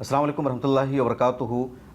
السلام علیکم ورحمۃ اللہ وبرکاتہ۔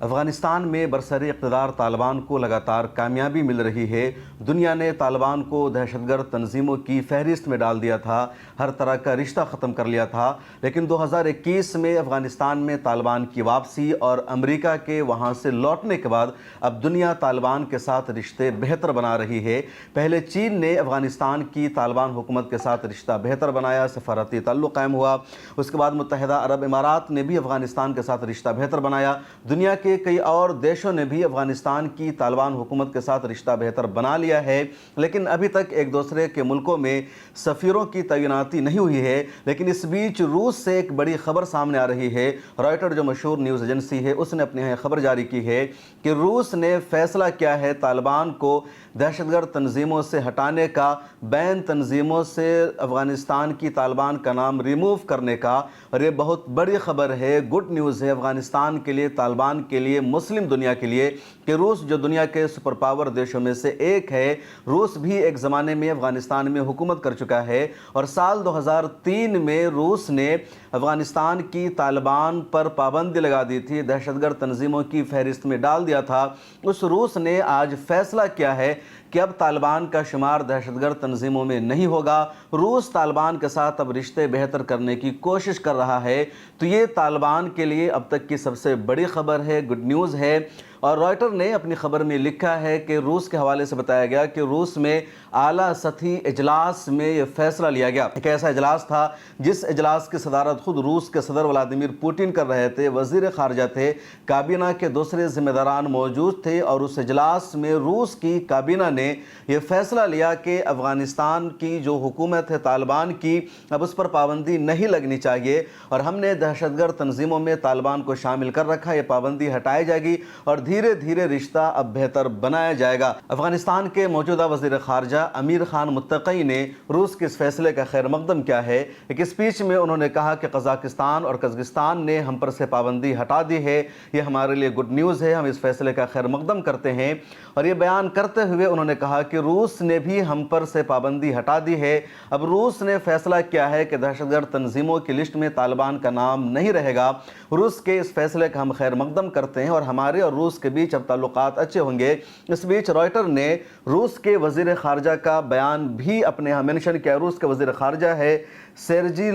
افغانستان میں برسر اقتدار طالبان کو لگاتار کامیابی مل رہی ہے۔ دنیا نے طالبان کو دہشت گرد تنظیموں کی فہرست میں ڈال دیا تھا، ہر طرح کا رشتہ ختم کر لیا تھا، لیکن 2021 میں افغانستان میں طالبان کی واپسی اور امریکہ کے وہاں سے لوٹنے کے بعد اب دنیا طالبان کے ساتھ رشتے بہتر بنا رہی ہے۔ پہلے چین نے افغانستان کی طالبان حکومت کے ساتھ رشتہ بہتر بنایا، سفارتی تعلق قائم ہوا۔ اس کے بعد متحدہ عرب امارات نے بھی افغانستان کے ساتھ رشتہ بہتر بنایا۔ دنیا کے کئی اور دیشوں نے بھی افغانستان کی طالبان حکومت کے ساتھ رشتہ بہتر بنا لیا ہے، لیکن ابھی تک ایک دوسرے کے ملکوں میں سفیروں کی تعیناتی نہیں ہوئی ہے۔ لیکن اس بیچ روس سے ایک بڑی خبر سامنے آ رہی ہے۔ رائٹر جو مشہور نیوز ایجنسی ہے، اس نے اپنے یہاں خبر جاری کی ہے کہ روس نے فیصلہ کیا ہے طالبان کو دہشت گرد تنظیموں سے ہٹانے کا، بین تنظیموں سے افغانستان کی طالبان کا نام ریموو کرنے کا، اور یہ بہت بڑی خبر ہے، گڈ نیوز ہے افغانستان کے لیے، طالبان کے لیے، مسلم دنیا کے لیے، کہ روس جو دنیا کے سپر پاور دیشوں میں سے ایک ہے، روس بھی ایک زمانے میں افغانستان میں حکومت کر چکا ہے، اور سال 2003 میں روس نے افغانستان کی طالبان پر پابندی لگا دی تھی، دہشت گرد تنظیموں کی فہرست میں ڈال دیا تھا۔ اس روس نے آج فیصلہ کیا ہے کہ اب طالبان کا شمار دہشت گرد تنظیموں میں نہیں ہوگا۔ روس طالبان کے ساتھ اب رشتے بہتر کرنے کی کوشش کر رہا ہے، تو یہ طالبان کے لیے اب تک کی سب سے بڑی خبر ہے، گڈ نیوز ہے۔ اور رائٹر نے اپنی خبر میں لکھا ہے کہ روس کے حوالے سے بتایا گیا کہ روس میں اعلیٰ سطحی اجلاس میں یہ فیصلہ لیا گیا۔ ایک ایسا اجلاس تھا جس اجلاس کی صدارت خود روس کے صدر ولادیمیر پوٹن کر رہے تھے، وزیر خارجہ تھے، کابینہ کے دوسرے ذمہ داران موجود تھے، اور اس اجلاس میں روس کی کابینہ نے یہ فیصلہ لیا کہ افغانستان کی جو حکومت ہے طالبان کی، اب اس پر پابندی نہیں لگنی چاہیے، اور ہم نے دہشت گرد تنظیموں میں طالبان کو شامل کر رکھا، یہ پابندی ہٹائی جائے گی اور دھیرے دھیرے رشتہ اب بہتر بنایا جائے گا۔ افغانستان کے موجودہ وزیر خارجہ امیر خان متقی نے روس کے اس فیصلے کا خیر مقدم کیا ہے۔ ایک اسپیچ میں انہوں نے کہا کہ قزاقستان اور قزقستان نے ہم پر سے پابندی ہٹا دی ہے، یہ ہمارے لیے گڈ نیوز ہے، ہم اس فیصلے کا خیر مقدم کرتے ہیں۔ اور یہ بیان کرتے ہوئے انہوں نے کہا کہ روس نے بھی ہم پر سے پابندی ہٹا دی ہے، اب روس نے فیصلہ کیا ہے کہ دہشت گرد تنظیموں کی لسٹ میں طالبان کا نام نہیں رہے گا۔ روس کے اس فیصلے کا ہم خیر مقدم کرتے ہیں، اور ہمارے اور روس کے بیچ اب تعلقات اچھے ہوں گے۔ اس بیچ رائٹر نے روس کے وزیر خارجہ کا بیان بھی اپنے یہاں مینشن کیا۔ روس کے وزیر خارجہ ہے سیرجی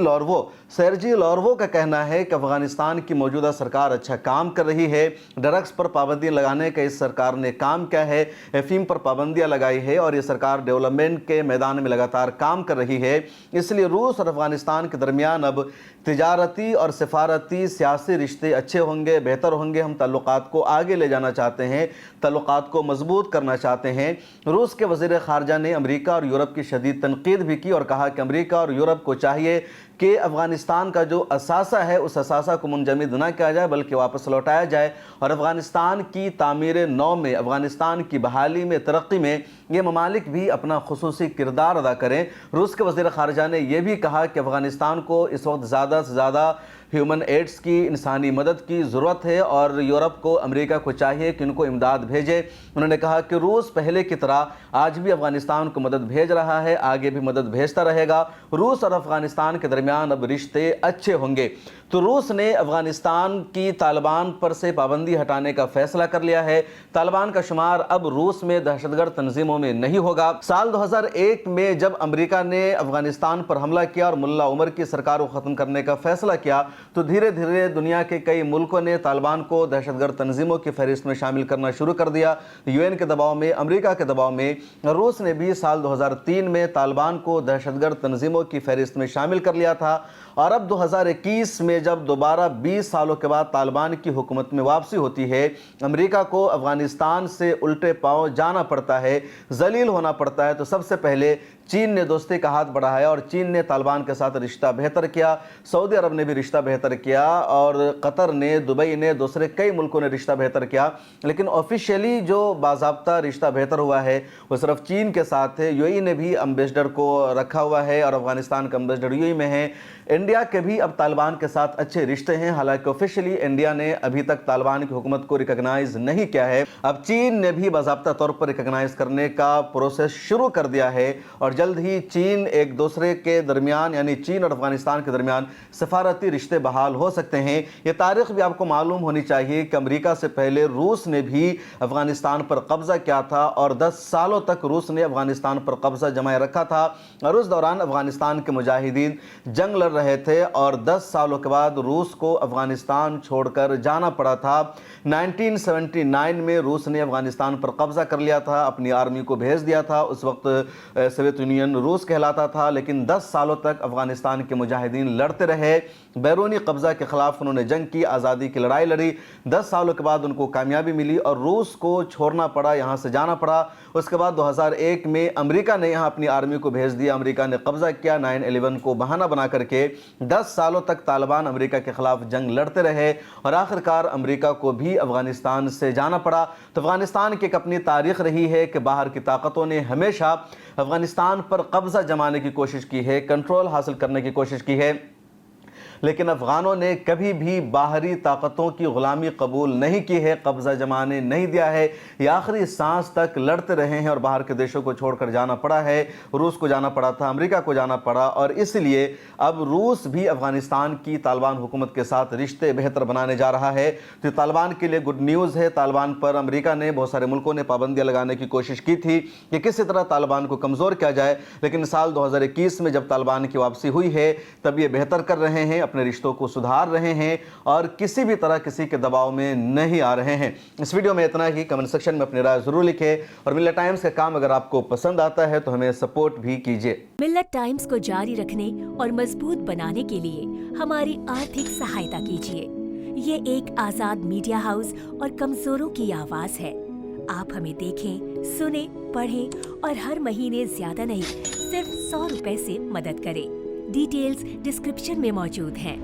لاروو کا کہنا ہے کہ افغانستان کی موجودہ سرکار اچھا کام کر رہی ہے، ڈرگس پر پابندی لگانے کا اس سرکار نے کام کیا ہے، افیم پر پابندیاں لگائی ہے، اور یہ سرکار ڈیولپمنٹ کے میدان میں لگاتار کام کر رہی ہے۔ اس لیے روس اور افغانستان کے درمیان اب تجارتی اور سفارتی سیاسی رشتے اچھے ہوں گے، بہتر ہوں گے۔ ہم تعلقات کو آگے لے جانا چاہتے ہیں، تعلقات کو مضبوط کرنا چاہتے ہیں۔ روس کے وزیر خارجہ نے امریکہ اور یورپ کی شدید تنقید بھی کی، اور کہا کہ امریکہ اور یورپ کو چاہیے کہ افغانستان کا جو اثاثہ ہے اس اثاثہ کو منجمد نہ کیا جائے بلکہ واپس لوٹایا جائے، اور افغانستان کی تعمیر نو میں، افغانستان کی بحالی میں، ترقی میں یہ ممالک بھی اپنا خصوصی کردار ادا کریں۔ روس کے وزیر خارجہ نے یہ بھی کہا کہ افغانستان کو اس وقت زیادہ سے زیادہ ہیومن ایڈز کی، انسانی مدد کی ضرورت ہے، اور یورپ کو، امریکہ کو چاہیے کہ ان کو امداد بھیجے۔ انہوں نے کہا کہ روس پہلے کی طرح آج بھی افغانستان کو مدد بھیج رہا ہے، آگے بھی مدد بھیجتا رہے گا۔ روس اور افغانستان کے درمیان اب رشتے اچھے ہوں گے۔ تو روس نے افغانستان کی طالبان پر سے پابندی ہٹانے کا فیصلہ کر لیا ہے، طالبان کا شمار اب روس میں دہشت گرد تنظیموں میں نہیں ہوگا۔ سال 2001 میں جب امریکہ نے افغانستان پر حملہ کیا اور ملا عمر کی سرکار کو ختم کرنے کا فیصلہ کیا، تو دھیرے دھیرے دنیا کے کئی ملکوں نے طالبان کو دہشت گرد تنظیموں کی فہرست میں شامل کرنا شروع کر دیا۔ UN کے دباؤ میں، امریکہ کے دباؤ میں، روس نے بھی سال 2003 میں طالبان کو دہشت گرد تنظیموں کی فہرست میں شامل کر لیا تھا، اور اب 2021 میں جب دوبارہ 20 سالوں کے بعد طالبان کی حکومت میں واپسی ہوتی ہے، امریکہ کو افغانستان سے الٹے پاؤں جانا پڑتا ہے، ذلیل ہونا پڑتا ہے، تو سب سے پہلے چین نے دوستی کا ہاتھ بڑھایا، اور چین نے طالبان کے ساتھ رشتہ بہتر کیا، سعودی عرب نے بھی رشتہ بہتر کیا، اور قطر نے، دبئی نے، دوسرے کئی ملکوں نے رشتہ بہتر کیا، لیکن آفیشیلی جو باضابطہ رشتہ بہتر ہوا ہے وہ صرف چین کے ساتھ ہے۔ UAE نے بھی امبیسڈر کو رکھا ہوا ہے، اور افغانستان کا امبیسڈر UAE میں ہے۔ انڈیا کے بھی اب طالبان کے ساتھ ساتھ اچھے رشتے ہیں، حالانکہ آفیشلی انڈیا نے ابھی تک طالبان کی حکومت کو ریکگنائز نہیں کیا ہے۔ اب چین نے بھی باضابطہ طور پر ریکگنائز کرنے کا پروسیس شروع کر دیا ہے اور جلد ہی چین ایک دوسرے کے درمیان یعنی چین اور افغانستان کے درمیان سفارتی رشتے بحال ہو سکتے ہیں۔ یہ تاریخ بھی آپ کو معلوم ہونی چاہیے کہ امریکہ سے پہلے روس نے بھی افغانستان پر قبضہ کیا تھا اور 10 سالوں تک روس نے افغانستان پر قبضہ جمائے رکھا تھا اور اس دوران افغانستان کے مجاہدین جنگ لڑ رہے تھے اور 10 سالوں کے بعد روس کو افغانستان چھوڑ کر جانا پڑا تھا۔ 1979 میں روس نے افغانستان پر قبضہ کر لیا تھا، اپنی آرمی کو بھیج دیا تھا۔ اس وقت سوویت یونین روس کہلاتا تھا، لیکن 10 سالوں تک افغانستان کے مجاہدین لڑتے رہے، بیرونی قبضہ کے خلاف انہوں نے جنگ کی، آزادی کی لڑائی لڑی۔ 10 سالوں کے بعد ان کو کامیابی ملی اور روس کو چھوڑنا پڑا، یہاں سے جانا پڑا۔ اس کے بعد 2001 میں امریکہ نے یہاں اپنی آرمی کو بھیج دیا، امریکہ نے قبضہ کیا 9/11 کو بہانہ بنا کر کے۔ 10 سالوں تک طالبان امریکہ کے خلاف جنگ لڑتے رہے اور آخرکار امریکہ کو بھی افغانستان سے جانا پڑا۔ تو افغانستان کی ایک اپنی تاریخ رہی ہے کہ باہر کی طاقتوں نے ہمیشہ افغانستان پر قبضہ جمانے کی کوشش کی ہے، کنٹرول حاصل کرنے کی کوشش کی ہے، لیکن افغانوں نے کبھی بھی باہری طاقتوں کی غلامی قبول نہیں کی ہے، قبضہ جمانے نہیں دیا ہے۔ یہ آخری سانس تک لڑتے رہے ہیں اور باہر کے دیشوں کو چھوڑ کر جانا پڑا ہے، روس کو جانا پڑا تھا، امریکہ کو جانا پڑا اور اس لیے اب روس بھی افغانستان کی طالبان حکومت کے ساتھ رشتے بہتر بنانے جا رہا ہے۔ تو یہ طالبان کے لیے گڈ نیوز ہے۔ طالبان پر امریکہ نے، بہت سارے ملکوں نے پابندیاں لگانے کی کوشش کی تھی کہ کسی طرح طالبان کو کمزور کیا جائے، لیکن سال 2021 میں جب طالبان کی واپسی ہوئی ہے تب یہ بہتر کر رہے ہیں، اپنے رشتوں کو سدھار رہے ہیں اور کسی بھی طرح کسی کے دباؤ میں نہیں آ رہے ہیں۔ اس ویڈیو میں اتنا ہی۔ کمنٹ سیکشن میں اپنی رائے ضرور لکھیں اور ملت ٹائمز کا کام اگر آپ کو پسند آتا ہے تو ہمیں سپورٹ بھی کیجیے۔ ملت ٹائمز کو جاری رکھنے اور مضبوط بنانے کے لیے ہماری آرتھک سہایتا کیجیے۔ یہ ایک آزاد میڈیا ہاؤس اور کمزوروں کی آواز ہے۔ آپ ہمیں دیکھیں، سنیں، پڑھیں اور ہر مہینے زیادہ نہیں صرف 100 روپے سے مدد کریں۔ ڈیٹیلز ڈسکرپشن میں موجود ہیں۔